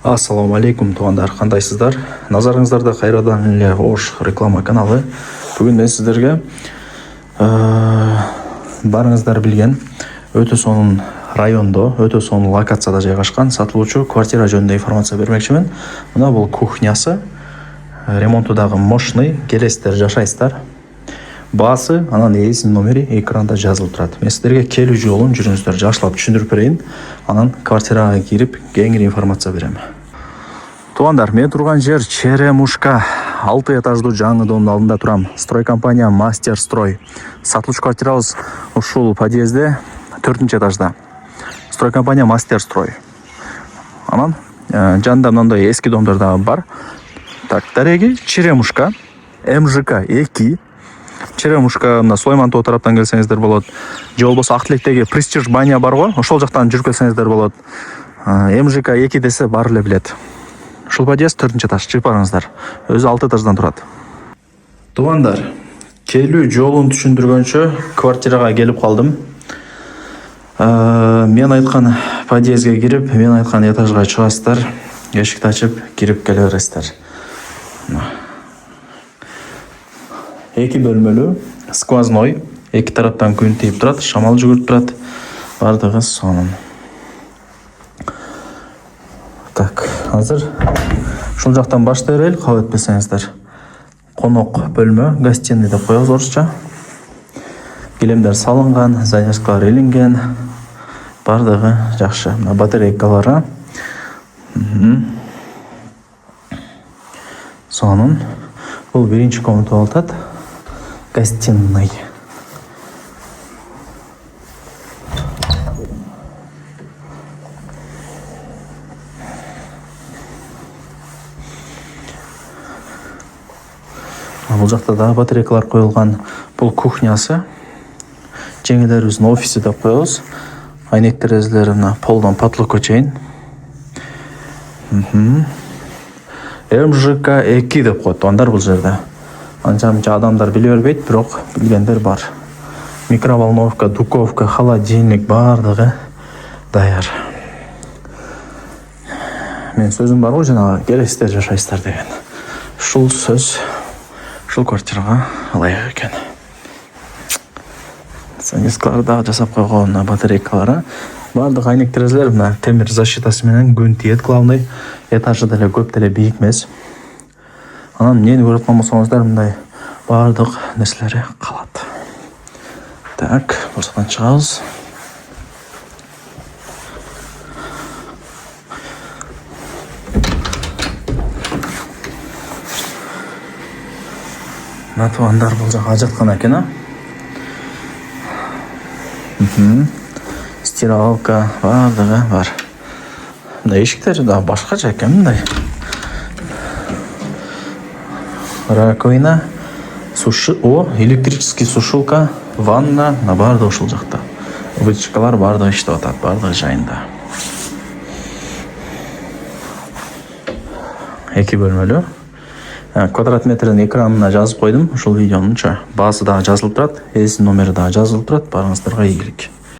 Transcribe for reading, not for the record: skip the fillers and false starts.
Ассаламу алейкум, туғандар, қандайсыздар? Назарыңыздарда қайрадан эле Ош реклама каналы. Бүгін мен сіздерге барыңыздар білген өтө сонун райондо, өтө сонун локацияда жайгашкан сатылуучу квартира жөнүндө информация бермекчимин. Мына бул кухнясы, ремонту дагы мощный, келесиздер, жашайсыздар. Баасы, анан ээсинин номери экранда жазылып турат. Мен сіздерге келүү жолун жүрүңүздөр, жакшылап түшүндүрүп берейин. Анан квартирага кирип кеңири информация берем. Туғандар, мен турган жер Черемушка, 6 этаждуу жаңы доомдун алдында турам. Стройкомпания Мастер Строй. Сатылуучу квартирабыз ушул подъездде 4-этажда. Стройкомпания Мастер Строй. Анан жанында мындай эски доомдор да бар. Так, дареги Черемушка, МЖК 2. Черемушка мына Сулаймантоо тараптан келсеңиздер болот. Же болбосо Ак Тилектеги Престиж баня бар го, ошол жактан жүрүп келсеңиздер болот. МЖК 2 десе бар эле билет. Ушул подъезд 4-этаж, чыгып барыңыздар. Өзү 6 этаждан турат. Туугандар, келүү жолун түшүндүргөнчө квартирага келип калдым. Мен айткан подъездге кирип, мен айткан этажга чыгасыздар. Эшикти ачып, кирип келе бересиздер. 2 бөлмөлүү, сквозной, 2 тараптан күн тийип турат, шамал жүгүрүп турат. Бардыгы сонун. Так, азыр ушул жактан баштай берели, кабыл этпесеңиздер. Конок бөлмө, гостиный деп коебуз орусча. Килемдер салынган, занавескалар илинген. Бардыгы жакшы. Мына батарейкалары. Сонун. Бул биринчи комната болуп атат. Гостиный. Бул жакта да батарейкалар коюлган. Бул кухнясы. Жеңелерибиздин офиси деп коебуз. Айнек терезелери мына полдон потолокко чейин. МЖК 2 деп коет андар бул жерде. Анча-мынча адамдар биле бербейт, бирок билгендер бар. Микроволновка, духовка, холодильник бардыгы даяр. Мен сөзүм бар го, жанагы келесиздер, жашайсыздар деген. Ушул сөз ушул квартирага ылайык экен. Занавескалар дагы жасап койгон, батарейкалары. Бардык айнек терезелер мына темир защитасы менен күн тиет, главный. Этажы деле көп деле бийик эмес. Анан эмнени көрүп аткан болсоңуздар, мындай бардык нерселери калат. Так, бул жактан чыгабыз. Мына туугандар, бул жак ажаткана экен, стиралка бардыгы бар. Мына эшиктери да башкача экен, мындай. Раковина, электрический сушилка, ванна, на бардыгы ушул жакта. Вытяжкалар бардыгы иштеп атат, бардыгы жайында. 2 бөлмөлүү. Квадрат метрдин экранына жазып койдум. Ушул видеонун баасы дагы жазылып турат, ээсинин номери дагы жазылып турат. Барыңыздарга ийгилик.